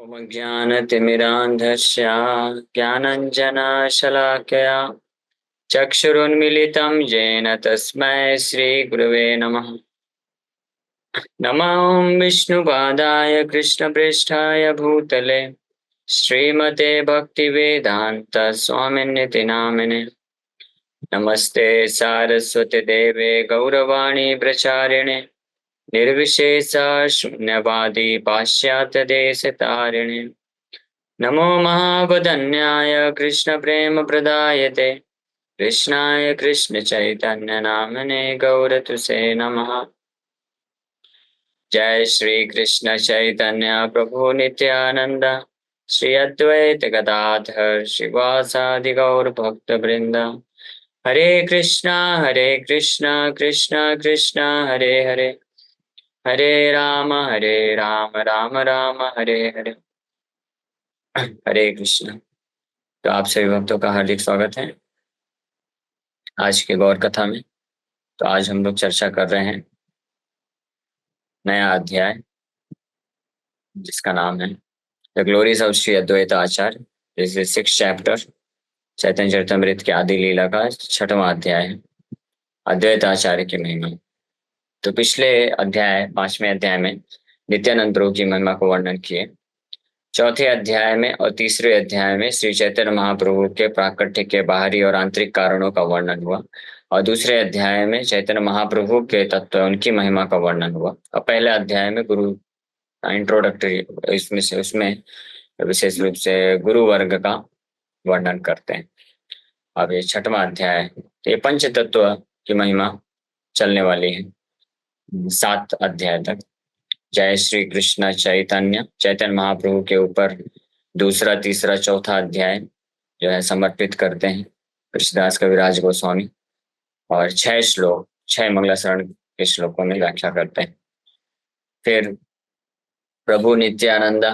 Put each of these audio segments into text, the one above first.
ॐ ज्ञानतिमिरान्धस्य ज्ञानञ्जनशलाकया चक्षुरुन्मिलितं येन तस्मै श्रीगुरवे नमः। नमो विष्णुपादाय कृष्णप्रेष्ठाय भूतले श्रीमते भक्तिवेदान्त स्वामिनिति नामिने। नमस्ते सारस्वती देवे गौरवाणी प्रचारिणे निर्विशेष शून्यवादी पाश्चात्य देश तारिणे। नमो महावदन्याय कृष्ण प्रेम प्रदायते कृष्णाय कृष्ण चैतन्य नामने गौरतुसे नमः। जय श्री कृष्ण चैतन्य प्रभु नित्यानंद श्री अद्वैत गदाधर श्रीवासादि गौर भक्त वृंद। हरे कृष्णा कृष्णा कृष्णा हरे हरे, हरे राम राम राम हरे हरे। हरे कृष्ण। तो आप सभी भक्तों का हार्दिक स्वागत है आज की गौर कथा में। तो आज हम लोग चर्चा कर रहे हैं नया अध्याय जिसका नाम है the glories of Shri Advaita Acharya. This is 6th chapter, Chaitanya Charitamrita की आदि लीला का 6वां अध्याय है, अद्वैत आचार्य की महिमा। तो पिछले अध्याय 5वें अध्याय में नित्यानंद प्रभु की महिमा को वर्णन किए। चौथे अध्याय में और तीसरे अध्याय में श्री चैतन्य महाप्रभु के प्राकट्य के बाहरी और आंतरिक कारणों का वर्णन हुआ, और दूसरे अध्याय में चैतन्य महाप्रभु के तत्व उनकी महिमा का वर्णन हुआ। और पहले अध्याय में गुरु इंट्रोडक्टरी उसमें विशेष रूप से गुरु वर्ग का वर्णन करते हैं। अब ये 6वां अध्याय है, तो ये पंच तत्व की महिमा चलने वाली है 7 अध्याय तक। जय श्री कृष्ण चैतन्य चैतन्य महाप्रभु के ऊपर दूसरा, तीसरा, चौथा अध्याय जो है समर्पित करते हैं कृष्णदास कविराज गोस्वामी, और 6 श्लोक 6 मंगलाचरण के श्लोकों में व्याख्या करते हैं। फिर प्रभु नित्यानंद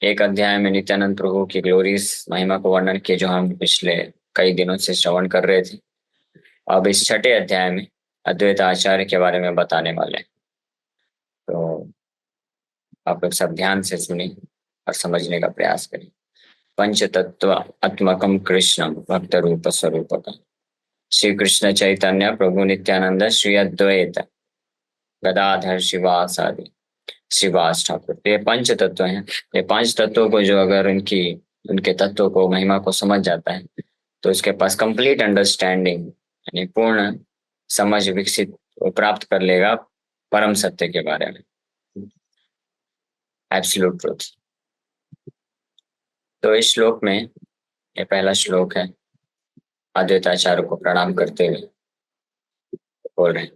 एक अध्याय में नित्यानंद प्रभु की ग्लोरीज महिमा को वर्णन किए, जो हम पिछले कई दिनों से श्रवण कर रहे थे। अब इस 6ठे अध्याय में अद्वैत आचार्य के बारे में बताने वाले हैं। तो आप लोग सब ध्यान से सुने और समझने का प्रयास करें। पंच तत्व आत्मकम कृष्ण भक्त रूप स्वरूप श्री कृष्ण चैतन्य प्रभु नित्यानंद श्री अद्वैत गदाधर श्रीवासादि श्रीवास ठाकुर, ये पंच तत्व हैं। ये 5 तत्वों को जो अगर उनके तत्वों को महिमा को समझ जाता है तो उसके पास कंप्लीट अंडरस्टैंडिंग यानी पूर्ण समझ विकसित प्राप्त कर लेगा परम सत्य के बारे में, एब्सोल्यूट ट्रुथ। तो इस श्लोक में, ये पहला श्लोक है, अद्वैताचार्य को प्रणाम करते हुए बोल रहे हैं,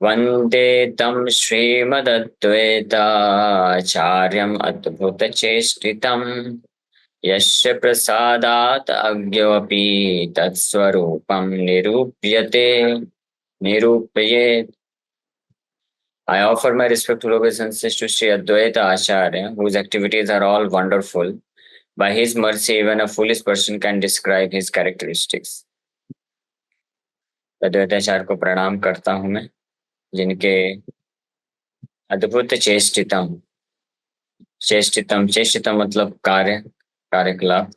वंदे तम श्रीमदद्वैताचार्यम अद्भुत चेष्टितम यस्य प्रसादात् अज्ञोऽपि तत्स्वरूपं निरूपयेत्। I offer my respectful obeisances to Sri Advaita Acharya, whose activities are all wonderful. By his mercy, even a foolish person can describe his characteristics. Advaitacharya को प्रणाम करता हूं मैं, जिनके अद्भुत चेष्टितम मतलब कार्यकलाप,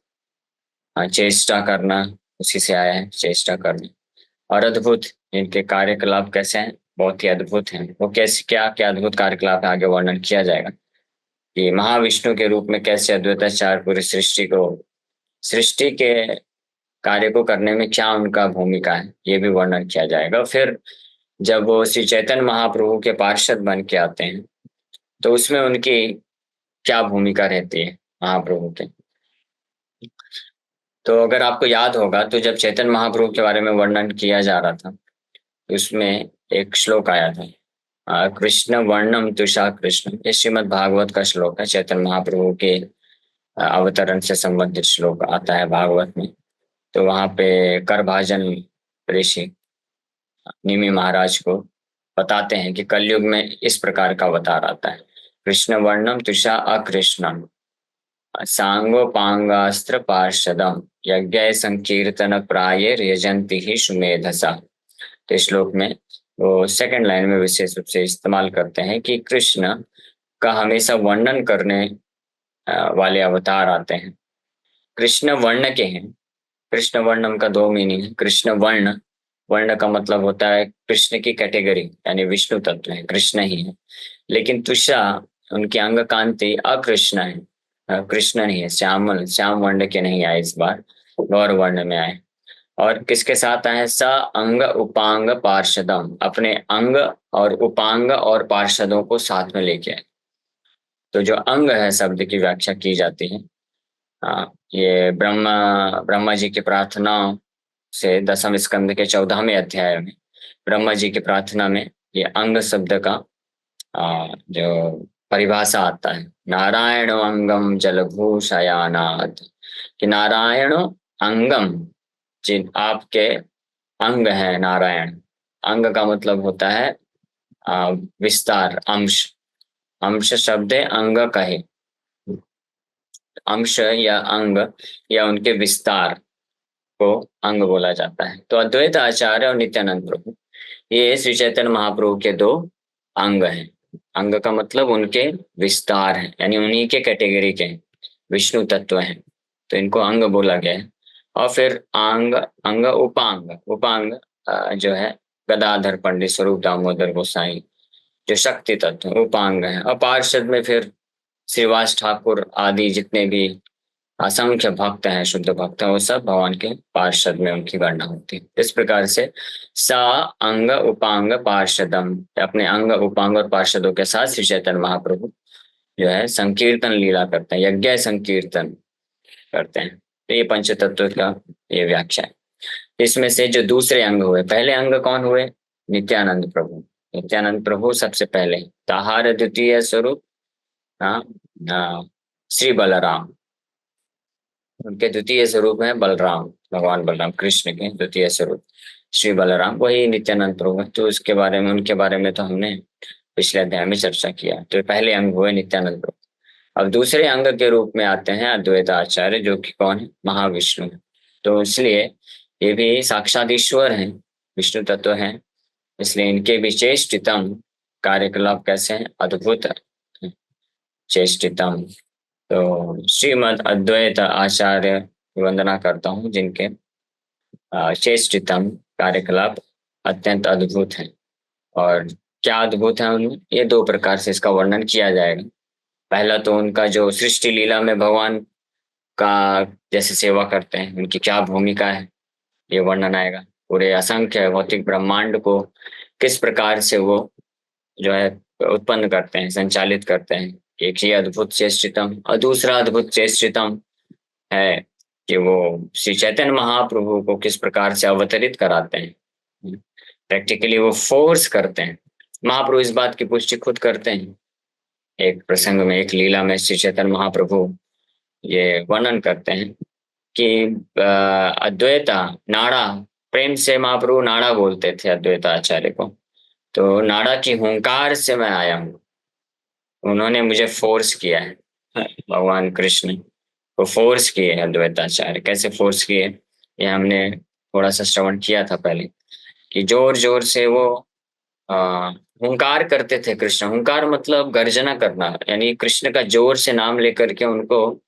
चेष्टा करना, उसी से आया है चेष्टा करना। और अद्भुत, इनके कार्यकलाप कैसे हैं, बहुत ही अद्भुत हैं। वो कैसे क्या अद्भुत कार्यकलाप आगे वर्णन किया जाएगा कि महाविष्णु के रूप में कैसे अद्वैताचार्य पूरी सृष्टि के कार्य को करने में क्या उनका भूमिका है, ये भी वर्णन किया जाएगा। फिर जब वो श्री चैतन्य महाप्रभु के पार्षद बन के आते हैं तो उसमें उनकी क्या भूमिका रहती है महाप्रभु के। तो अगर आपको याद होगा तो जब चैतन्य महाप्रभु के बारे में वर्णन किया जा रहा था तो उसमें एक श्लोक आया था, कृष्ण वर्णम तुषा कृष्ण। ये श्रीमद् भागवत का श्लोक है, चैतन्य महाप्रभु के अवतरण से संबंधित श्लोक आता है भागवत में। तो वहां पे करभाजन ऋषि निमि महाराज को बताते हैं कि कलयुग में इस प्रकार का अवतार आता है, कृष्ण वर्णम तुषा अकृष्णम सांगोपांगास्त्र पार्षदम यज्ञ संकीर्तन प्राय यजंती ही सुमेधसा। तो श्लोक में वो सेकंड लाइन में विशेष रूप से इस्तेमाल करते हैं कि कृष्ण का हमेशा वर्णन करने वाले अवतार आते हैं। कृष्ण वर्ण के हैं। कृष्ण वर्णम का दो मीनिंग है। कृष्ण वर्ण, वर्ण का मतलब होता है कृष्ण की कैटेगरी, यानी विष्णु तत्व है, कृष्ण ही है। लेकिन तुषा, उनकी अंग कांति अकृष्ण है, कृष्ण नहीं है, श्यामल, श्याम वर्ण के नहीं आए इस बार, गौर वर्ण में आए। और किसके साथ आए? स अंग उपांग पार्षदम, अपने अंग और उपांग और पार्षदों को साथ में लेके आए। तो जो अंग है शब्द की व्याख्या की जाती है, ये ब्रह्मा ब्रह्मा जी की प्रार्थना से 10वें स्कंद के 14वें अध्याय में ब्रह्मा जी की प्रार्थना में ये अंग शब्द का जो परिभाषा आता है, नारायण अंगम जलभूषयानाथ, कि नारायण अंगम, जिन आपके अंग है नारायण। अंग का मतलब होता है विस्तार, अंश। अंश शब्द है अंग का ही, अंश या अंग या उनके विस्तार को अंग बोला जाता है। तो अद्वैत आचार्य और नित्यानंद प्रभु, ये श्री चैतन्य महाप्रभु के दो अंग हैं। अंग का मतलब उनके विस्तार है, यानी उन्हीं के कैटेगरी के हैं, विष्णु तत्व हैं, तो इनको अंग बोला गया है। और फिर अंग, अंग उपांग, उपांग जो है गदाधर पंडित स्वरूप दामोदर गोसाई, जो शक्ति तत्व उपांग है। और पार्षद में फिर श्रीवास ठाकुर आदि जितने भी असंख्य भक्त हैं, शुद्ध भक्त हैं, वो सब भगवान के पार्षद में उनकी गणना होती है। इस प्रकार से सा अंग उपांग पार्षदम, अपने अंग उपांग और पार्षदों के साथ श्री चैतन्य महाप्रभु जो है संकीर्तन लीला करते हैं, यज्ञ संकीर्तन करते हैं। तो ये पंच तत्व का ये व्याख्या है। इसमें से जो दूसरे अंग हुए, पहले अंग कौन हुए? नित्यानंद प्रभु। नित्यानंद प्रभु सबसे पहले, ताहार द्वितीय स्वरूप, हाँ, श्री बलराम, उनके द्वितीय स्वरूप है बलराम, भगवान बलराम, कृष्ण के द्वितीय स्वरूप श्री बलराम, वही नित्यानंद प्रभु। तो उसके बारे में, उनके बारे में तो हमने पिछले अध्याय में चर्चा किया। तो पहले अंग हुए नित्यानंद प्रभु। अब दूसरे अंग के रूप में आते हैं अद्वैत आचार्य, जो कि कौन है? महाविष्णु। तो इसलिए ये भी साक्षात ईश्वर हैं, विष्णु तत्व हैं, इसलिए इनके भी चेष्टितम कार्यकलाप कैसे हैं? अद्भुत चेष्टितम। तो श्रीमद अद्वैत आचार्य की वंदना करता हूँ, जिनके चेष्टितम कार्यकलाप अत्यंत अद्भुत हैं। और क्या अद्भुत है उनमें? ये दो प्रकार से इसका वर्णन किया जाएगा। पहला तो उनका जो सृष्टि लीला में भगवान का जैसे सेवा करते हैं, उनकी क्या भूमिका है, ये वर्णन आएगा। पूरे असंख्य भौतिक ब्रह्मांड को किस प्रकार से वो जो है उत्पन्न करते हैं, संचालित करते हैं, एक ही अद्भुत चेष्टितम। और दूसरा अद्भुत चेष्टितम है कि वो श्री चैतन्य महाप्रभु को किस प्रकार से अवतरित कराते हैं, प्रैक्टिकली वो फोर्स करते हैं। महाप्रभु इस बात की पुष्टि खुद करते हैं। एक प्रसंग में, एक लीला में श्री चैतन्य महाप्रभु ये वर्णन करते हैं कि अद्वैता नाड़ा, प्रेम से महाप्रभु नाड़ा बोलते थे अद्वैताचार्य को। तो नाड़ा की हुंकार से मैं आया हूँ, उन्होंने मुझे फोर्स किया है। भगवान कृष्ण को फोर्स किए हैं अद्वैताचार्य। कैसे फोर्स किए, ये हमने थोड़ा सा श्रवण किया था पहले, कि जोर जोर से वो हुंकार करते थे। कृष्ण, हुंकार मतलब गर्जना करना, यानी कृष्ण का जोर से नाम लेकर के उनको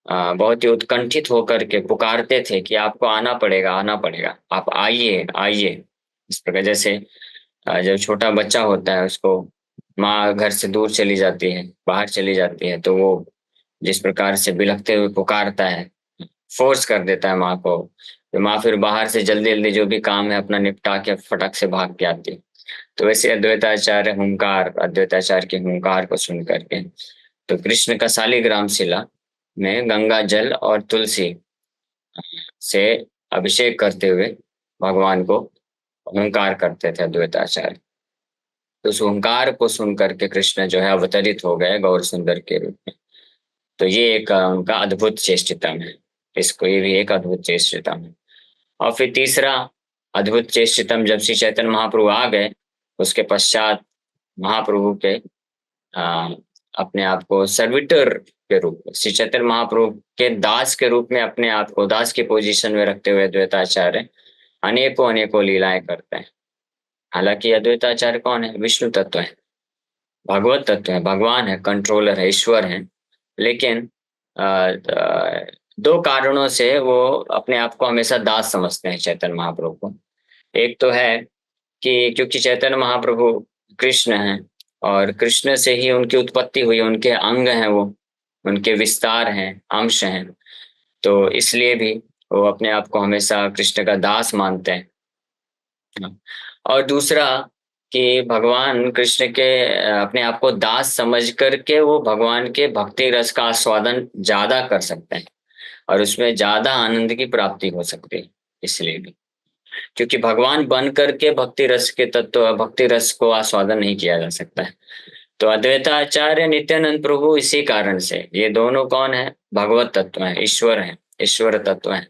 बहुत ही उत्कंठित होकर के पुकारते थे कि आपको आना पड़ेगा, आना पड़ेगा, आप आइए, आइए। इस प्रकार जैसे जब छोटा बच्चा होता है, उसको माँ घर से दूर चली जाती है, बाहर चली जाती है, तो वो जिस प्रकार से बिलखते हुए पुकारता है, फोर्स कर देता है माँ को, तो माँ फिर बाहर से जल्दी जल्दी जो भी काम है अपना निपटा के फटक से भाग के आती है। तो वैसे अद्वैताचार्य हुंकार, अद्वैताचार्य के हुंकार को सुन करके, तो कृष्ण का शालिग्राम शिला में गंगा जल और तुलसी से अभिषेक करते हुए भगवान को हुंकार करते थे अद्वैताचार्य। तो उस हुंकार को सुन करके कृष्ण जो है अवतरित हो गए गौर सुंदर के रूप में। तो ये एक उनका अद्भुत चेष्टितम है। इसको, ये भी एक अद्भुत चेष्टितम है। और फिर तीसरा अद्भुत चेष्टितम, जब श्री चैतन्य महाप्रभु आ गए, उसके पश्चात महाप्रभु के आ, अपने आप को सर्विटर के रूप में, श्री चैतन्य महाप्रभु के दास के रूप में अपने आप को दास की पोजीशन में रखते हुए अद्वैताचार्य अनेकों अनेकों लीलाएं करते हैं। हालांकि अद्वैताचार्य कौन है? विष्णु तत्व है, भगवत तत्व है, भगवान है, कंट्रोलर है, ईश्वर है। लेकिन दो कारणों से वो अपने आप को हमेशा दास समझते हैं चैतन्य महाप्रभु को। एक तो है कि क्योंकि चैतन्य महाप्रभु कृष्ण हैं और कृष्ण से ही उनकी उत्पत्ति हुई, उनके अंग हैं वो, उनके विस्तार हैं, अंश हैं, तो इसलिए भी वो अपने आप को हमेशा कृष्ण का दास मानते हैं। और दूसरा कि भगवान कृष्ण के अपने आप को दास समझ करके वो भगवान के भक्ति रस का आस्वादन ज्यादा कर सकते हैं और उसमें ज्यादा आनंद की प्राप्ति हो सकती है। इसलिए भी क्योंकि भगवान बन करके भक्ति रस के तत्व, भक्ति रस को आस्वादन नहीं किया जा सकता है। तो अद्वैताचार्य नित्यानंद प्रभु इसी कारण से, ये दोनों कौन है? भगवत तत्व है, ईश्वर है, ईश्वर तत्व है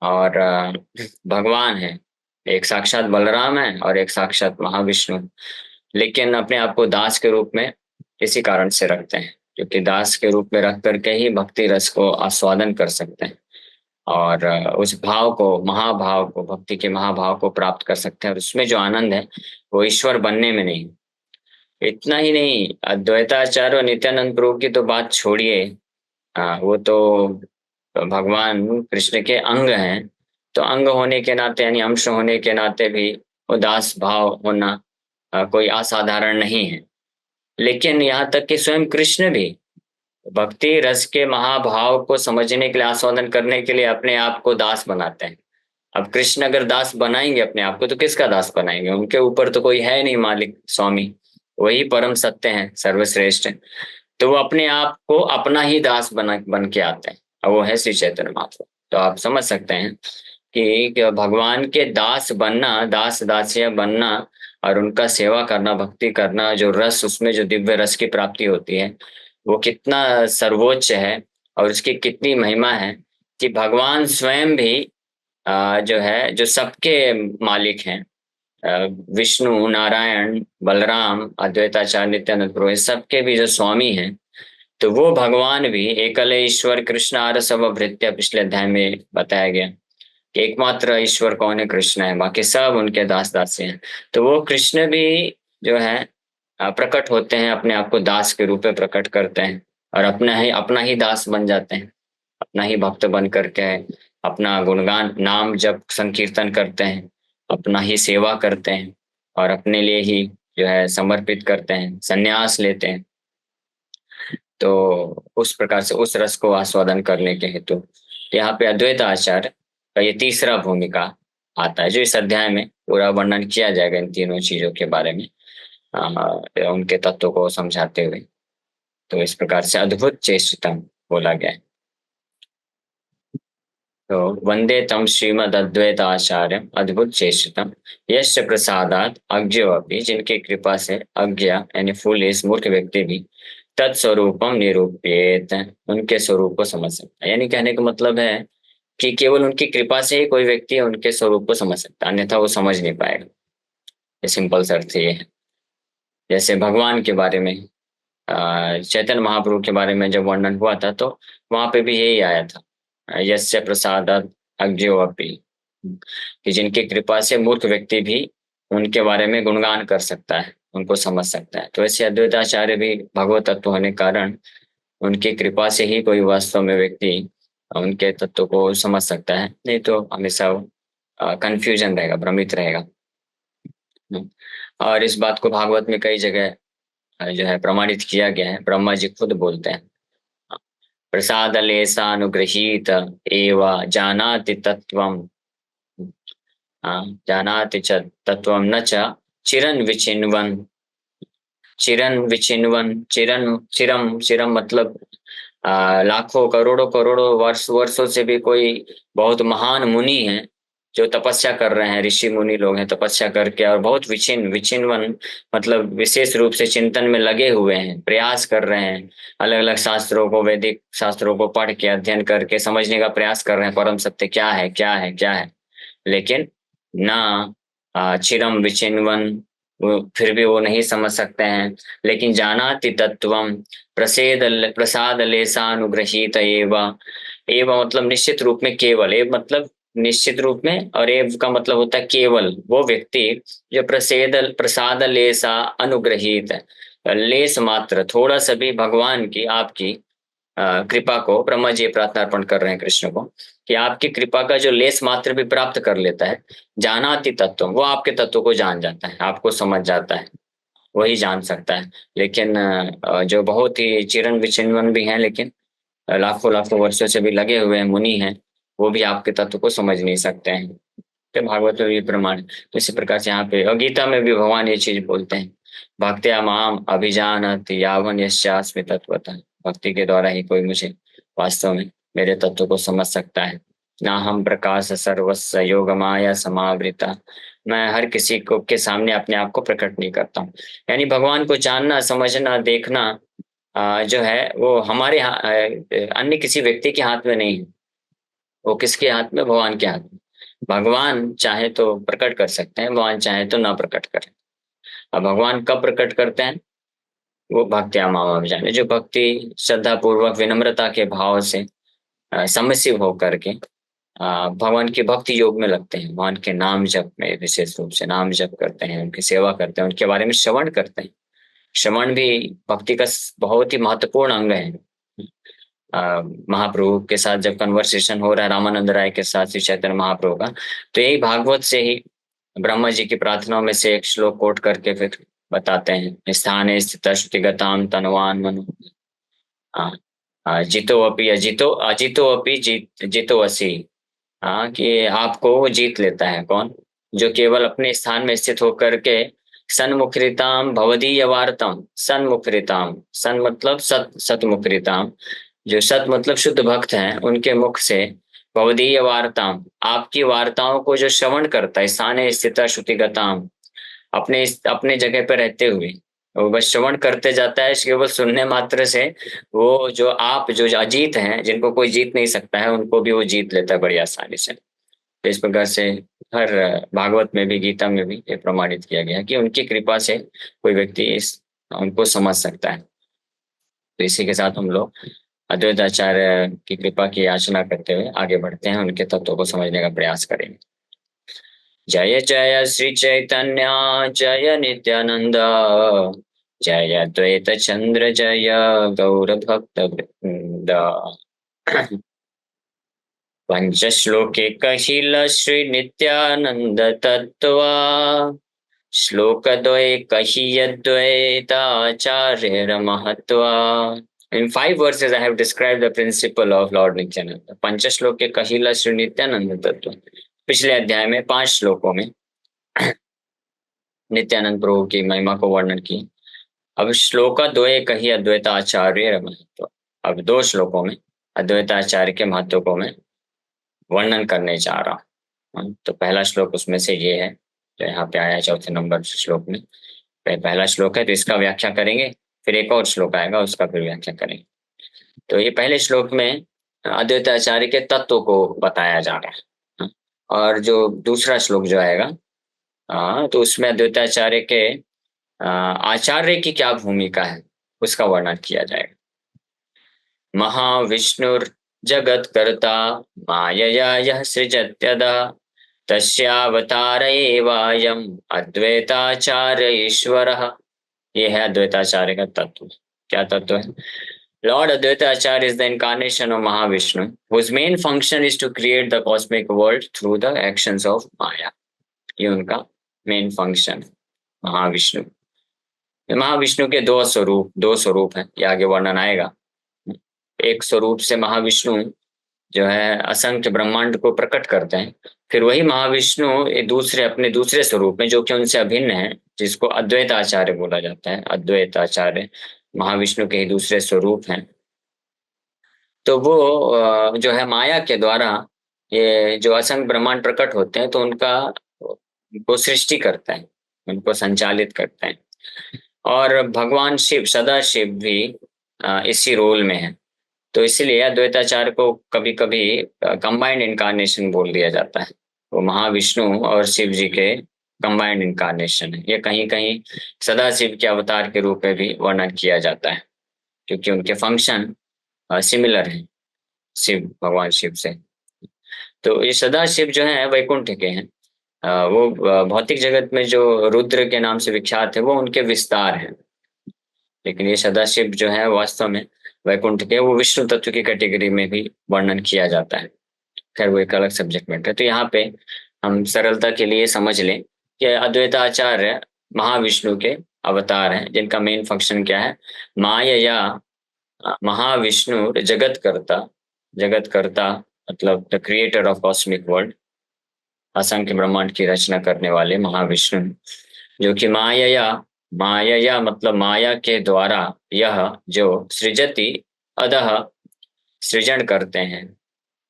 और भगवान है। एक साक्षात बलराम है और एक साक्षात महाविष्णु, लेकिन अपने आप को दास के रूप में इसी कारण से रखते हैं क्योंकि दास के रूप में रख करके ही भक्ति रस को आस्वादन कर सकते हैं और उस भाव को, महाभाव को, भक्ति के महाभाव को प्राप्त कर सकते हैं और उसमें जो आनंद है वो ईश्वर बनने में नहीं। इतना ही नहीं, अद्वैताचार्य और नित्यानंद प्रभु की तो बात छोड़िए, वो तो भगवान कृष्ण के अंग हैं, तो अंग होने के नाते यानी अंश होने के नाते भी उदास भाव होना कोई असाधारण नहीं है। लेकिन यहाँ तक कि स्वयं कृष्ण भी भक्ति रस के महाभाव को समझने के लिए, आस्वादन करने के लिए अपने आप को दास बनाते हैं। अब कृष्ण अगर दास बनाएंगे अपने आप को तो किसका दास बनाएंगे? उनके ऊपर तो कोई है नहीं मालिक, स्वामी, वही परम सत्य हैं, सर्वश्रेष्ठ हैं। तो वो अपने आप को अपना ही दास बन के आते हैं और वो है श्री चैतन्य महाप्रभु। तो आप समझ सकते हैं कि भगवान के दास बनना, दास दासिया बनना और उनका सेवा करना, भक्ति करना, जो रस, उसमें जो दिव्य रस की प्राप्ति होती है वो कितना सर्वोच्च है और उसकी कितनी महिमा है कि भगवान स्वयं भी जो है, जो सबके मालिक हैं, विष्णु, नारायण, बलराम, अद्वैताचार्य, नित्यानंद प्रभु, सबके भी जो स्वामी हैं, तो वो भगवान भी एकल ईश्वर कृष्ण आर सब भृत्य, पिछले अध्याय में बताया गया कि एकमात्र ईश्वर कौन है? कृष्ण है, बाकी सब उनके दास दासी हैं। तो वो कृष्ण भी जो है प्रकट होते हैं, अपने आप को दास के रूप में प्रकट करते हैं और अपना ही दास बन जाते हैं, अपना ही भक्त बन करके अपना गुणगान, नाम जप, संकीर्तन करते हैं, अपना ही सेवा करते हैं और अपने लिए ही जो है समर्पित करते हैं, संन्यास लेते हैं। तो उस प्रकार से उस रस को आस्वादन करने के हेतु यहाँ पे अद्वैत आचार्य का ये तीसरा भूमिका आता है, जो इस अध्याय में पूरा वर्णन किया जाएगा इन तीनों चीजों के बारे में, उनके तत्व को समझाते हुए। तो इस प्रकार से अद्भुत चेष्टितम बोला गया है। तो वंदे तम श्रीमद अद्वैत आचार्य अद्भुत चेष्टितम यश प्रसादात अज्ञोपि, जिनकी कृपा से अज्ञ यानी फूलिश मूर्ख व्यक्ति भी तत्स्वरूपम निरूपित, उनके स्वरूप को समझ सकता है। यानी कहने का मतलब है कि केवल उनकी कृपा से ही कोई व्यक्ति उनके स्वरूप को समझ सकता है, अन्यथा वो समझ नहीं पाएगा। ये सिंपल सा अर्थ ये है। जैसे भगवान के बारे में, चैतन्य महाप्रभु के बारे में जब वर्णन हुआ था तो वहां पे भी यही आया था, यस्य प्रसादात अज्ञोपि, कि जिनकी कृपा से मूर्ख व्यक्ति भी उनके बारे में गुणगान कर सकता है, उनको समझ सकता है। तो ऐसे अद्वैताचार्य भी भगवत तत्व होने कारण उनकी कृपा से ही कोई वास्तव में व्यक्ति उनके तत्व को समझ सकता है, नहीं तो हमेशा कंफ्यूजन रहेगा, भ्रमित रहेगा। और इस बात को भागवत में कई जगह जो है प्रमाणित किया गया है। ब्रह्मा जी खुद बोलते हैं, प्रसाद लेसानुगृहीत एव जानाति तत्वम, जानाति च तत्वम न च चिरन विचिन्वन, चिरन विचिन्वन, चिरन, चिरम, चिरम मतलब लाखों करोड़ों करोड़ों वर्षों से भी कोई बहुत महान मुनि है जो तपस्या कर रहे हैं, ऋषि मुनि लोग हैं, तपस्या करके और बहुत विचिन्वन मतलब विशेष रूप से चिंतन में लगे हुए हैं, प्रयास कर रहे हैं, अलग अलग शास्त्रों को, वैदिक शास्त्रों को पढ़ के अध्ययन करके समझने का प्रयास कर रहे हैं परम सत्य क्या है, क्या है, क्या है। लेकिन ना चिरम विचिन्वन, वो फिर भी वो नहीं समझ सकते हैं। लेकिन जानाति तत्वम प्रसाद लेसानुग्रहीत एवं, एवं मतलब निश्चित रूप में, केवल, एवं मतलब निश्चित रूप में, और एव का मतलब होता है केवल, वो व्यक्ति जो प्रसाद लेसा अनुग्रहीत है, लेस मात्र, थोड़ा सा भी भगवान की, आपकी कृपा को, ब्रह्मा जी प्रार्थना अर्पण कर रहे हैं कृष्ण को कि आपकी कृपा का जो लेस मात्र भी प्राप्त कर लेता है, जानाति तत्व, वो आपके तत्व को जान जाता है, आपको समझ जाता है, वही जान सकता है। लेकिन जो बहुत ही चिरन विचिन्वन भी हैं, लेकिन लाखों लाखों वर्षों से भी लगे हुए हैं, मुनि हैं, वो भी आपके तत्व को समझ नहीं सकते हैं। तो भागवत में भी प्रमाण है। तो इसी प्रकार से यहाँ पे, और गीता में भी भगवान ये चीज बोलते हैं, भक्त्या माम अभिजानति यावन यस्यास्मि तत्वतः। भक्ति के द्वारा ही कोई मुझे वास्तव में मेरे तत्व को समझ सकता है। ना हम प्रकाश सर्वस्व योग माया समावृता। मैं हर किसी को के सामने अपने आप को प्रकट नहीं करता हूँ। यानी भगवान को जानना, समझना, देखना जो है वो हमारे अन्य किसी व्यक्ति के हाथ में नहीं है। वो किसके हाथ में? भगवान के हाथ में। भगवान चाहे तो प्रकट कर सकते हैं, भगवान चाहे तो ना प्रकट करें। अब भगवान कब प्रकट करते हैं? वो भक्त्या माम जाने, जो भक्ति श्रद्धा पूर्वक विनम्रता के भाव से समसिव होकर के भगवान के भक्ति योग में लगते हैं, भगवान के नाम जप में, विशेष रूप से नाम जप करते हैं, उनकी सेवा करते हैं, उनके बारे में श्रवण करते हैं। श्रवण भी भक्ति का बहुत ही महत्वपूर्ण अंग है। महाप्रभु के साथ जब कन्वर्सेशन हो रहा है रामानंद राय के साथ श्री चैतन्य महाप्रभु का, तो यही भागवत से ही ब्रह्मा जी की प्रार्थनाओं में से एक श्लोक कोट करके फिर बताते हैं, स्थाने स्थित श्रुतिगताम तनवान मनु जितो अपि अजितो अजितो अपि जितो असी। हाँ, कि आपको वो जीत लेता है कौन? जो केवल अपने स्थान में स्थित होकर के सन्मुखरिताम भवदीय वार्तम, सन्मुखरिताम, सन मतलब सत, सतमुखरिताम, जो सत मतलब शुद्ध भक्त हैं, उनके मुख से भवदीय वार्ताम, आपकी वार्ताओं को जो श्रवण करता है, स्थान स्थित श्रुतिगताम, अपने अपने जगह पर रहते हुए वो बस श्रवण करते जाता है, केवल सुनने मात्र से वो जो आप जो अजीत हैं, जिनको कोई जीत नहीं सकता है, उनको भी वो जीत लेता है बड़ी आसानी से। तो इस प्रकार से हर भागवत में भी, गीता में भी ये प्रमाणित किया गया है कि उनकी कृपा से कोई व्यक्ति इस उनको समझ सकता है। तो इसी के साथ हम लोग अद्वैत आचार्य की कृपा की याचना करते हुए आगे बढ़ते हैं, उनके तत्वों को समझने का प्रयास करेंगे। जय जय श्री चैतन्य जय नित्यानंद, जय अद्वैत चंद्र जय गौर भक्त वृंद। पंचश्लोके कहिल श्री नित्यानंद तत्वा, श्लोक द्वय कहि अद्वैताचार्य महत्वा। In 5 verses, I have described the principle of Lord Nityananda. पंचश्लोक के कहिला श्री नित्यानंद तत्व, पिछले अध्याय में 5 श्लोकों में नित्यानंद प्रभु की महिमा को वर्णन की। अब श्लोक द्वय कही अद्वैताचार्य महत्व, अब 2 श्लोकों में अद्वैताचार्य के महत्व को मैं वर्णन करने जा रहा हूँ। तो पहला श्लोक उसमें से ये है जो यहाँ पे आया है 4थे नंबर श्लोक में। पहला श्लोक है तो इसका व्याख्या करेंगे, फिर एक और श्लोक आएगा उसका फिर व्याख्या करेंगे। तो ये पहले श्लोक में अद्वैताचार्य के तत्व को बताया जा रहा है, और जो दूसरा श्लोक जो आएगा तो उसमें अद्वैताचार्य के आचार्य की क्या भूमिका है उसका वर्णन किया जाएगा। महाविष्णुर जगत कर्ता मायया यह सृजत्यदा, तस्यावतार एवायम अद्वैताचार्य ईश्वरः। ये है अद्वैताचार्य का तत्व। क्या तत्व है? Lord Advaita Acharya is the incarnation of Mahavishnu, whose main function is to create the cosmic world through the actions of Maya. ये उनका मेन फंक्शन महाविष्णु। महाविष्णु के दो स्वरूप हैं, ये आगे वर्णन आएगा। एक स्वरूप से महाविष्णु जो है असंख्य ब्रह्मांड को प्रकट करते हैं, फिर वही महाविष्णु अपने दूसरे स्वरूप में जो कि उनसे अभिन्न है, जिसको अद्वैत आचार्य बोला जाता है। अद्वैत आचार्य महाविष्णु के ही दूसरे स्वरूप हैं। तो वो जो है माया के द्वारा ये जो असंख्य ब्रह्मांड प्रकट होते हैं, तो उनको सृष्टि करता है, उनको संचालित करता है। और भगवान शिव, सदा शिव भी इसी रोल में है। तो इसलिए अद्वैताचार्य को कभी कभी कंबाइंड इनकारनेशन बोल दिया जाता है। वो महाविष्णु और शिव जी के कंबाइंड इनकारनेशन है। ये कहीं कहीं सदा शिव के अवतार के रूप में भी वर्णन किया जाता है, क्योंकि उनके फंक्शन सिमिलर हैं भगवान शिव से। तो ये सदा शिव जो है वैकुंठ के हैं। वो भौतिक जगत में जो रुद्र के नाम से विख्यात है, वो उनके विस्तार हैं। लेकिन ये सदाशिव जो है वास्तव में वैकुंठ के, वो विष्णु तत्व की कैटेगरी में भी वर्णन किया जाता है। खैर वो एक अलग सब्जेक्ट मैटर है। तो यहाँ पे हम सरलता के लिए समझ लें कि अद्वैताचार्य महाविष्णु के अवतार हैं, जिनका मेन फंक्शन क्या है, माया, महाविष्णु जगत करता, जगत करता मतलब the creator of cosmic world, असंख्य ब्रह्मांड की रचना करने वाले महाविष्णु, जो कि माया, माया मतलब माया के द्वारा, यह जो सृजति, अदह सृजन करते हैं,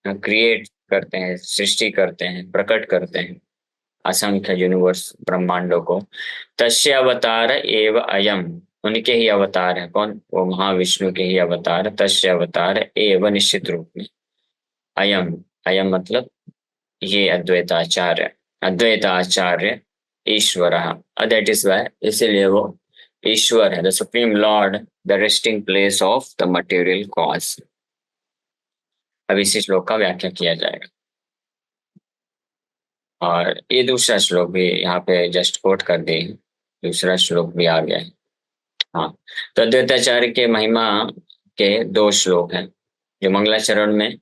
क्रिएट करते हैं, सृष्टि करते हैं, प्रकट करते हैं असंख्य यूनिवर्स ब्रह्मांडों को। तस्य अवतार एव अयम, उनके ही अवतार है। कौन? वो महाविष्णु के ही अवतार, तस्य अवतार एव निश्चित रूप में, अयम, अयम मतलब ये अद्वैताचार्य, अद्वैताचार्य ईश्वर, दैट इज वाई, इसीलिए वो ईश्वर है, the supreme Lord, the resting place of the material cause. अब इसी श्लोक का व्याख्या किया जाएगा। और ये दूसरा श्लोक भी यहाँ पे जस्ट कोट कर दी, दूसरा श्लोक भी आ गया है। हाँ, तो अद्वैताचार्य के महिमा के दो श्लोक हैं, जो मंगलाचरण में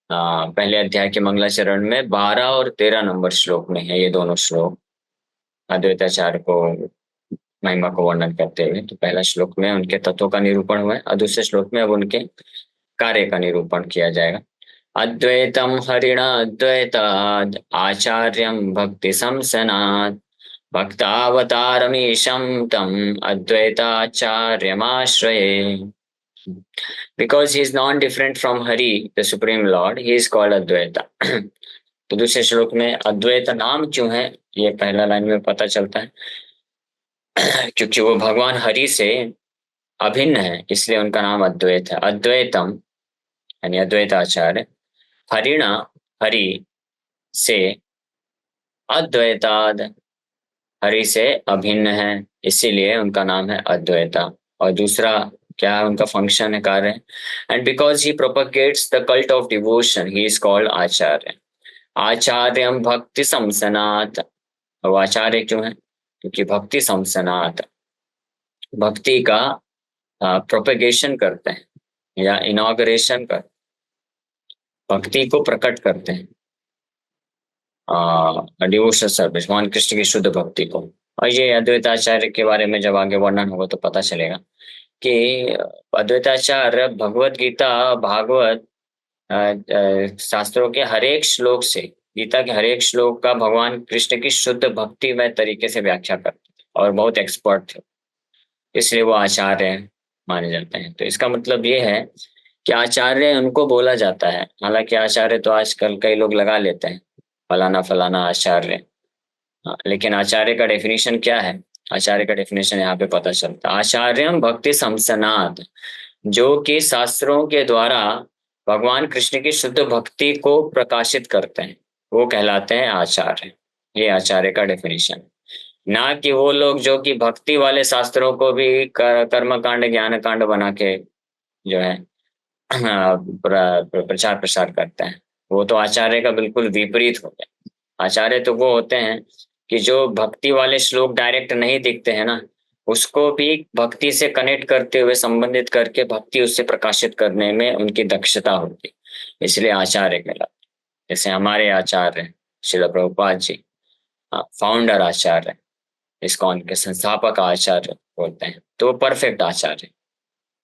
पहले अध्याय के मंगलाचरण में 12 और 13 नंबर श्लोक में है। ये दोनों श्लोक अद्वैताचार्य को महिमा को वर्णन करते हुए, तो पहला श्लोक में उनके तत्वों का निरूपण हुआ है और दूसरे श्लोक में अब उनके कार्य का निरूपण किया जाएगा। अद्वैतम हरिण अद्वैताद आचार्यम भक्ति संसनात् भक्तावतारमीशं तम अद्वैताचार्यमाश्रये। Because he is non-different from Hari, the Supreme Lord, he is called Advaita. तो दूसरे श्लोक में अद्वैत नाम क्यों है, ये पहला लाइन में पता चलता है। क्योंकि वो भगवान हरि से अभिन्न है, इसलिए उनका नाम अद्वैत है। अद्वैतम यानी अद्वैताचार्य, हरिणा हरि से, अद्वैताद हरि से अभिन्न है, इसीलिए उनका नाम है अद्वैता। और दूसरा क्या है, उनका फंक्शन है, कार्य है। And because he propagates the cult of devotion, he is called acharya. आचार्यम भक्ति संसनात, और आचार्य क्यों है, क्योंकि भक्ति संसनात, भक्ति का प्रोपेगेशन करते हैं या इनॉग्रेशन कर, भक्ति को प्रकट करते हैं, डिवोशन सर्विस, भगवान कृष्ण की शुद्ध भक्ति को। और ये अद्वैताचार्य के बारे में जब आगे वर्णन होगा तो पता चलेगा कि अद्वैताचार्य भगवत गीता, भागवत शास्त्रों के हर एक श्लोक से, गीता के हर एक श्लोक का भगवान कृष्ण की शुद्ध भक्तिमय तरीके से व्याख्या करते थे और बहुत एक्सपर्ट थे, इसलिए वो आचार्य माने जाते हैं। तो इसका मतलब ये है कि आचार्य उनको बोला जाता है। हालांकि आचार्य तो आजकल कई लोग लगा लेते हैं, फलाना फलाना आचार्य, लेकिन आचार्य का डेफिनेशन क्या है, आचार्य का डेफिनेशन यहाँ पे पता चलता है। आचार्यम भक्ति संसनाद, जो कि शास्त्रों के द्वारा भगवान कृष्ण की शुद्ध भक्ति को प्रकाशित करते हैं, वो कहलाते हैं आचार्य। ये आचार्य का डेफिनेशन, ना कि वो लोग जो कि भक्ति वाले शास्त्रों को भी कर्म कांड ज्ञान कांड बना के जो है प्रचार प्रसार करते हैं। वो तो आचार्य का बिल्कुल विपरीत हो गया। आचार्य तो वो होते हैं कि जो भक्ति वाले श्लोक डायरेक्ट नहीं दिखते हैं ना, उसको भी भक्ति से कनेक्ट करते हुए, संबंधित करके भक्ति उससे प्रकाशित करने में उनकी दक्षता होती, इसलिए आचार्य कहलाते। जैसे हमारे आचार्य श्रील प्रभुपाद जी, फाउंडर आचार्य, इस्कॉन के संस्थापक आचार्य बोलते हैं, तो परफेक्ट आचार्य।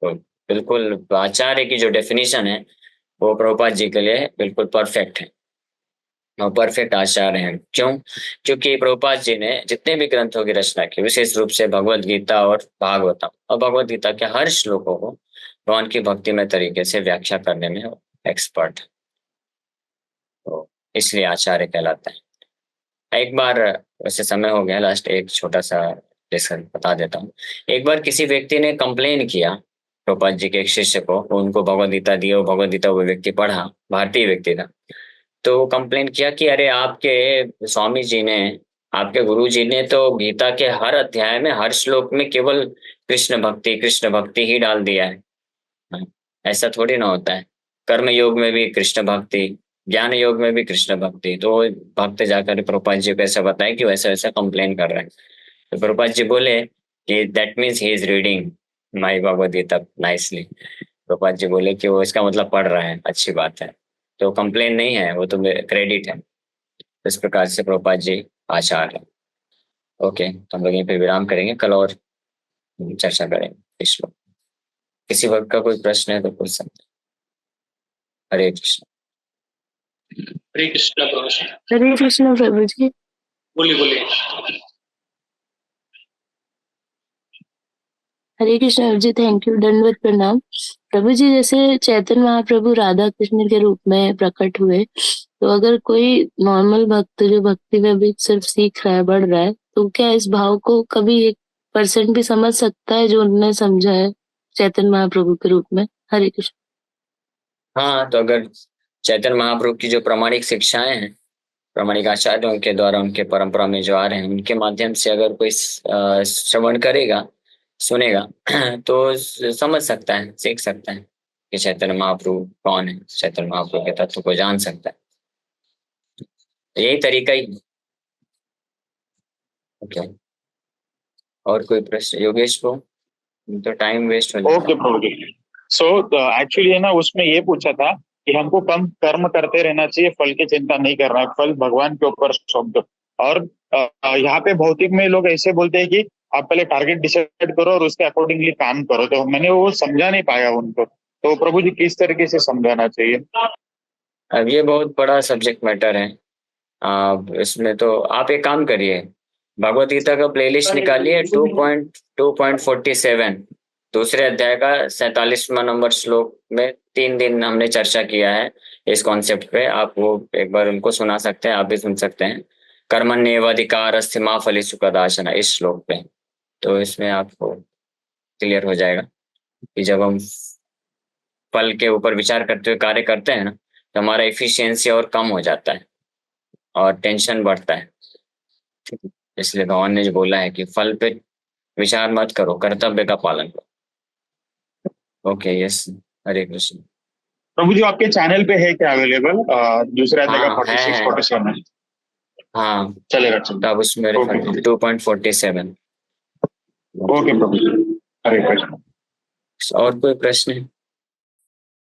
तो बिल्कुल आचार्य की जो डेफिनेशन है वो प्रभुपाद जी के लिए बिल्कुल परफेक्ट है, और परफेक्ट आचार्य हैं। क्यों? क्योंकि प्रभुपाद जी ने जितने भी ग्रंथों की रचना की, विशेष रूप से भगवत गीता और भागवतम, और भगवत गीता के हर श्लोकों को भगवान की भक्तिमय तरीके से व्याख्या करने में एक्सपर्ट, तो इसलिए आचार्य कहलाता है। एक बार, वैसे समय हो गया, लास्ट एक छोटा सा डिस्कशन बता देता हूँ। एक बार किसी व्यक्ति ने कंप्लेन किया प्रभुपाद जी के एक शिष्य को, उनको भगवत गीता दी, और भगवत गीता वो व्यक्ति पढ़ा, भारतीय व्यक्ति था। तो वो कंप्लेन किया कि अरे आपके स्वामी जी ने, आपके गुरु जी ने तो गीता के हर अध्याय में, हर श्लोक में केवल कृष्ण भक्ति ही डाल दिया है। ऐसा थोड़ी ना होता है, कर्म योग में भी कृष्ण भक्ति, ज्ञान योग में भी कृष्ण भक्ति। तो भक्त जाकर प्रभुपाद जी को ऐसा बताया कि वैसा वैसा कंप्लेन कर रहे हैं। तो प्रभुपाद जी बोले कि that means he is reading my Bhagavad Gita nicely. Prabhupada ji बोले कि वो इसका मतलब पढ़ रहा है, अच्छी बात है, तो कंप्लेन नहीं है, वो तो क्रेडिट है। इस प्रकार से प्रभुपाद जी आचार्य है। ओके, तो हम लोग यहीं पे विराम करेंगे, कल और चर्चा करेंगे इस श्लोक। किसी वक्त का कोई प्रश्न है तो पूछ सकते हैं। हरे कृष्ण। हरे कृष्ण प्रभु जी। हरे कृष्ण प्रभु जी। बोलिए बोलिए। हरे कृष्ण प्रभु जी, थैंक यू, दंडवत प्रणाम। प्रभु जी, जैसे चैतन्य महाप्रभु राधा कृष्ण के रूप में प्रकट हुए, तो अगर कोई नॉर्मल भक्त जो भक्ति में भी सिर्फ सीख रहा है, बढ़ रहा है, तो क्या इस भाव को कभी 1% भी समझ सकता है जो उन्होंने समझा है चैतन्य महाप्रभु के रूप में? हरे कृष्ण। हाँ, तो अगर चैतन्य महाप्रभु की जो प्रामाणिक शिक्षाएं हैं, प्रामाणिक आचार्यों के द्वारा, उनके परंपरा में जो आ रहे हैं, उनके माध्यम से अगर कोई श्रवण करेगा, सुनेगा तो समझ सकता है, सीख सकता है कि चैतन्य महाप्रभु कौन है, चैतन्य महाप्रभु के तत्व को जान सकता है। यही तरीका ही है। ओके, और कोई प्रश्न योगेश को? तो टाइम वेस्ट हो जाएगा। ओके प्रभु जी। सो एक्चुअली है ना, उसमें ये पूछा था कि हमको कम कर्म करते रहना चाहिए, फल की चिंता नहीं करना है, फल भगवान के ऊपर सौंप दो। और यहाँ पे भौतिक में लोग ऐसे बोलते हैं कि आप पहले टारगेट डिसाइड करो और उसके अकॉर्डिंगली काम करो, तो मैंने वो समझा नहीं पाया उनको। तो प्रभु जी किस तरीके से समझाना चाहिए? अब ये बहुत बड़ा सब्जेक्ट मैटर है। इसमें तो आप एक काम करिए, भगवत गीता का प्लेलिस्ट निकालिए, 2.47 दूसरे अध्याय का 47वां नंबर श्लोक में 3 दिन हमने चर्चा किया है इस कॉन्सेप्ट पे। आप वो एक बार उनको सुना सकते हैं, आप भी सुन सकते हैं। कर्मण्येवाधिकारस्ते मा फलेषु कदाचन, इस श्लोक पे। तो इसमें आपको क्लियर हो जाएगा कि जब हम फल के ऊपर विचार करते हुए कार्य करते हैं ना, तो हमारा एफिशिएंसी और कम हो जाता है और टेंशन बढ़ता है। इसलिए भगवान ने जो बोला है कि फल पे विचार मत करो, कर्तव्य का पालन करो। ओके, यस, हरे कृष्ण। प्रभु जी आपके चैनल पे है क्या अवेलेबल दूसरे अध्याय का हाँ, 46 है। 47? हाँ, चलेगा तो अब उसमें रेफर ओके 2.47। ओके प्रभु जी, हरे कृष्ण। और कोई प्रश्न है?